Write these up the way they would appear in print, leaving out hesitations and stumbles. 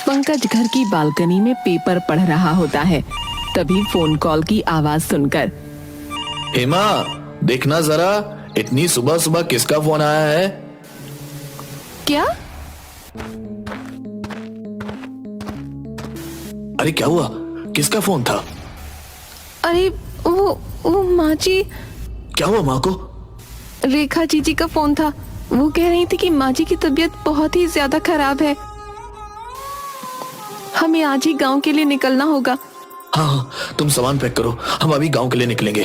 पंकज घर की बालकनी में पेपर पढ़ रहा होता है। तभी फोन कॉल की आवाज सुनकर, हेमा, देखना जरा, इतनी सुबह सुबह किसका फोन आया है? क्या? अरे क्या हुआ? किसका फोन था? अरे वो माँ जी। क्या हुआ माँ को? रेखा जीजी का फोन था। वो कह रही थी कि माँ जी की तबीयत बहुत ही ज्यादा खराब है, हमें आज ही गांव के लिए निकलना होगा। हाँ, तुम सामान पैक करो, हम अभी गांव के लिए निकलेंगे।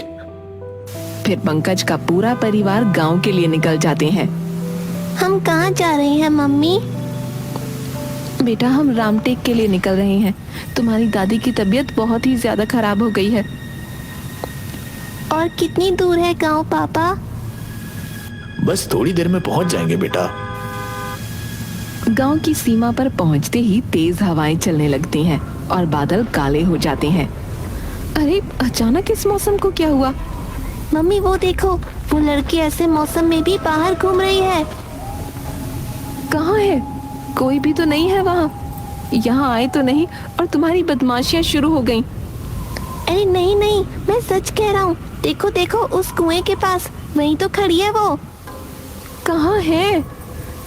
फिर पंकज का पूरा परिवार गांव के लिए निकल जाते हैं। हम कहाँ जा रहे हैं मम्मी? बेटा, हम रामटेक के लिए निकल रहे हैं। तुम्हारी दादी की तबीयत बहुत ही ज्यादा खराब हो गई है। और कितनी दूर है गांव पापा? बस थोड़ी देर में पहुंच जाएंगे बेटा। गांव की सीमा पर पहुंचते ही तेज हवाएं चलने लगती हैं और बादल काले हो जाते हैं। अरे अचानक इस मौसम को क्या हुआ? मम्मी वो देखो, वो लड़की ऐसे मौसम में भी बाहर घूम रही है। कहाँ है? कोई भी तो नहीं है वहाँ। यहाँ आए तो नहीं और तुम्हारी बदमाशियाँ शुरू हो गईं। अरे नहीं नहीं, मैं सच कह रहा हूँ। देखो देखो, उस कुएं के पास वहीं तो खड़ी है वो। कहाँ है?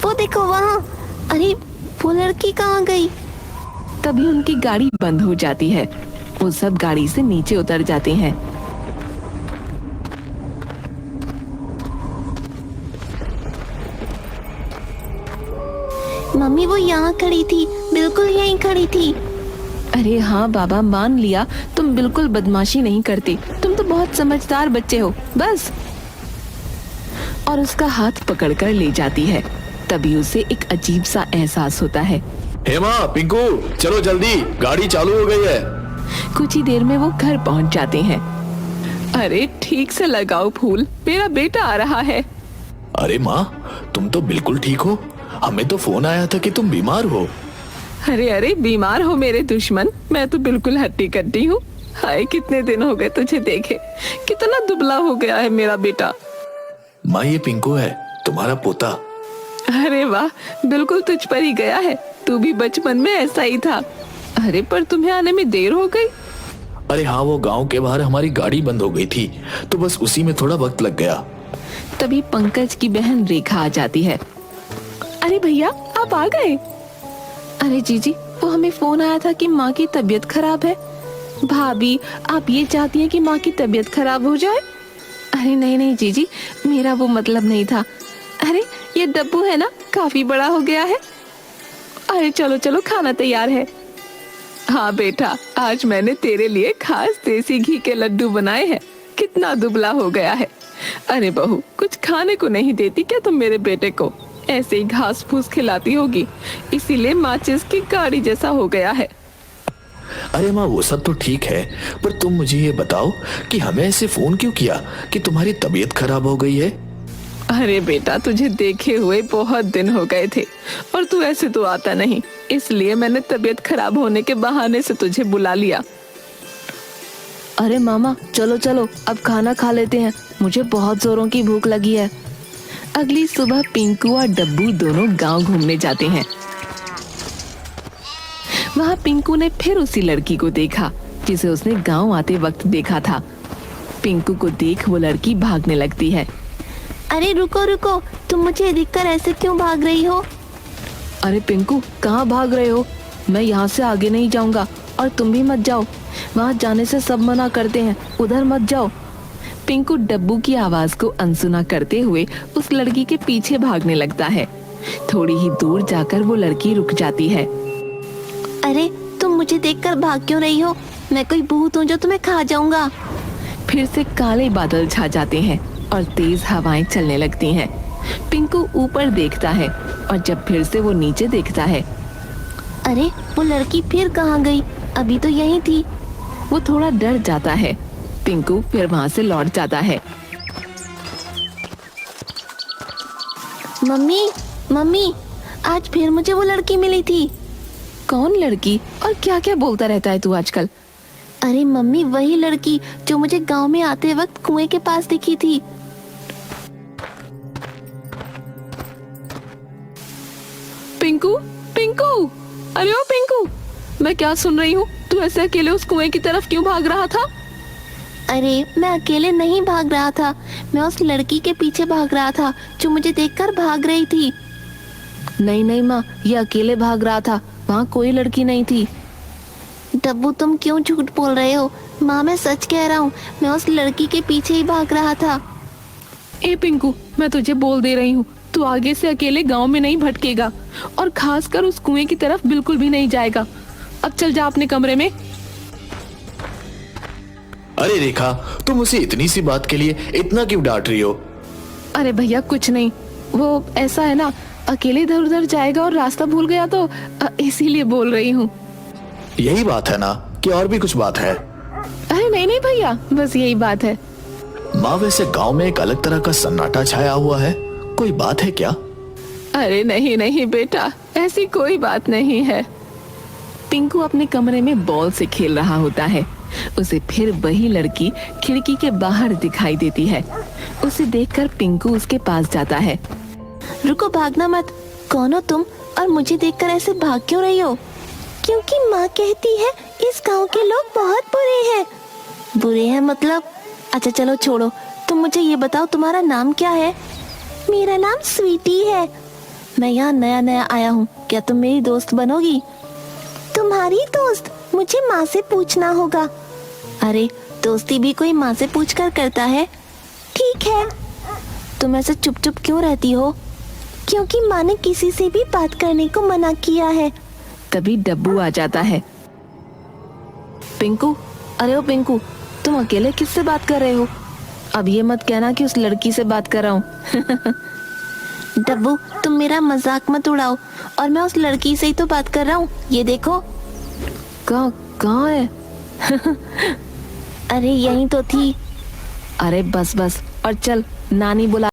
वो देखो वहाँ। अरे वो लड़की कहाँ गई? तभी उनकी गाड़ी बंद हो जाती है। वो सब गाड़ी से नीचे उतर जाते हैं। मम्मी वो यहाँ खड़ी थी, बिल्कुल यहीं खड़ी थी। अरे हाँ बाबा, मान लिया तुम बिल्कुल बदमाशी नहीं करते। तुम तो बहुत समझदार बच्चे हो। बस। और उसका हाथ पकड़कर ले जाती है। तभी उसे एक अजीब सा एहसास होता है। हेमा, पिंकू, चलो जल्दी, गाड़ी चालू हो गई है। कुछ ही देर में वो घर पहुंच जाते हैं। अरे ठीक से लगाओ फूल, मेरा बेटा आ रहा है। अरे माँ, तुम तो बिल्कुल ठीक हो। हमें तो फोन आया था कि तुम बीमार हो। अरे अरे, बीमार हो मेरे दुश्मन, मैं तो बिल्कुल हट्टी कट्टी हूँ। हाय, कितने दिन हो गए तुझे देखे। कितना दुबला हो गया है मेरा बेटा। माँ, ये पिंकू है, तुम्हारा पोता। अरे वाह, बिल्कुल तुझ पर ही गया है। तू भी बचपन में ऐसा ही था। अरे पर तुम्हें आने में देर हो गई। अरे हाँ, वो गांव के बाहर हमारी गाड़ी बंद हो गई थी, तो बस उसी में थोड़ा वक्त लग गया। तभी पंकज की बहन रेखा आ जाती है। अरे भैया, आप आ गए? अरे जीजी, वो हमें फोन आया था कि माँ की तबीयत खराब है। भाभी, आप ये चाहती हैं कि माँ की तबीयत खराब हो जाए? अरे नहीं नहीं जीजी, मेरा वो मतलब नहीं था। अरे ये डब्बू है ना, काफी बड़ा हो गया है। अरे चलो चलो, खाना तैयार है। हाँ बेटा, आज मैंने तेरे लिए खास देसी घी के लड्डू बनाए हैं। कितना दुबला हो गया है। अरे बहू, कुछ खाने को नहीं देती क्या तुम मेरे बेटे को? ऐसे ही घास फूस खिलाती होगी, इसीलिए माचिस की गाड़ी जैसा हो गया है। अरे माँ, वो सब तो ठीक है, पर तुम मुझे ये बताओ कि हमें ऐसे फोन क्यों किया कि तुम्हारी तबीयत खराब हो गई है? अरे बेटा, तुझे देखे हुए बहुत दिन हो गए थे और तू ऐसे तो आता नहीं, इसलिए मैंने तबीयत खराब होने के बहाने से तुझे बुला लिया। अरे मामा, चलो चलो, अब खाना खा लेते हैं। मुझे बहुत जोरों की भूख लगी है। अगली सुबह पिंकू और डब्बू दोनों गांव घूमने जाते हैं। वहाँ पिंकू ने फिर उसी लड़की को देखा जिसे उसने गांव आते वक्त देखा था। पिंकू को देख वो लड़की भागने लगती है। अरे रुको रुको, तुम मुझे देखकर ऐसे क्यों भाग रही हो? अरे पिंकू, कहाँ भाग रहे हो? मैं यहाँ से आगे नहीं जाऊंगा और तुम भी मत जाओ। वहाँ जाने से सब मना करते हैं, उधर मत जाओ। पिंकू डब्बू की आवाज को अनसुना करते हुए उस लड़की के पीछे भागने लगता है। थोड़ी ही दूर जाकर वो लड़की रुक जाती है। अरे तुम मुझे देखकर भाग क्यों रही हो? मैं कोई भूत हूँ जो तुम्हें खा जाऊंगा? फिर से काले बादल छा जाते हैं और तेज हवाएं चलने लगती हैं। पिंकू ऊपर देखता है और जब फिर से वो नीचे देखता है, अरे वो लड़की फिर कहाँ गई? अभी तो यहीं थी। वो थोड़ा डर जाता है। पिंकू फिर वहाँ से लौट जाता है। मम्मी मम्मी, आज फिर मुझे वो लड़की मिली थी। कौन लड़की और क्या क्या बोलता रहता है तू आजकल? अरे मम्मी, वही लड़की जो मुझे गांव में आते वक्त कुएं के पास दिखी थी। पिंकू, पिंकू, अरे ओ पिंकू, मैं क्या सुन रही हूँ? तू ऐसे अकेले उस कुएं की तरफ क्यों भाग रहा था? अरे मैं अकेले नहीं भाग रहा था, मैं उस लड़की के पीछे भाग रहा था जो मुझे देखकर भाग रही थी। नहीं नहीं माँ, ये अकेले भाग रहा था, वहाँ कोई लड़की नहीं थी। डब्बू तुम क्यों झूठ बोल रहे हो? माँ मैं सच कह रहा हूँ, मैं उस लड़की के पीछे ही भाग रहा था। ए पिंकू, मैं तुझे बोल दे रही हूँ, तू आगे से अकेले गांव में नहीं भटकेगा और खासकर उस कुएं की तरफ बिल्कुल भी नहीं जाएगा। अब चल जा अपने कमरे में। अरे रेखा, तुम उसे इतनी सी बात के लिए इतना क्यों डांट रही हो? अरे भैया कुछ नहीं, वो ऐसा है ना, अकेले इधर उधर जाएगा और रास्ता भूल गया तो इसीलिए बोल रही हूँ। यही बात है ना, कि और भी कुछ बात है? अरे नहीं नहीं भैया, बस यही बात है। माँ वैसे गांव में एक अलग तरह का सन्नाटा छाया हुआ है, कोई बात है क्या? अरे नहीं नहीं बेटा, ऐसी कोई बात नहीं है। पिंकू अपने कमरे में बॉल से खेल रहा होता है। उसे फिर वही लड़की खिड़की के बाहर दिखाई देती है। उसे देखकर पिंकू उसके पास जाता है। रुको, भागना मत। कौन हो तुम और मुझे देखकर ऐसे भाग क्यों रही हो? क्योंकि माँ कहती है इस गांव के लोग बहुत बुरे हैं। बुरे हैं मतलब? अच्छा चलो छोड़ो, तुम मुझे ये बताओ तुम्हारा नाम क्या है? मेरा नाम स्वीटी है। मैं यहाँ नया नया आया हूँ, क्या तुम मेरी दोस्त बनोगी? तुम्हारी दोस्त? मुझे माँ से पूछना होगा। अरे दोस्ती भी कोई माँ से पूछकर करता है। ठीक है। तुम ऐसे चुप चुप क्यों रहती हो? क्योंकि माँ ने किसी से भी बात करने को मना किया है। तभी डब्बू आ जाता है। पिंकू, अरे ओ पिंकू, तुम अकेले किससे बात कर रहे हो? अब ये मत कहना कि उस लड़की से बात कर रहा हूँ। डब्बू तुम मेरा मजाक मत उड़ाओ, और मैं उस लड़की से ही तो बात कर रहा हूँ, ये देखो। कहाँ है? अरे यहीं तो थी। अरे बस बस, और चल, नानी बुला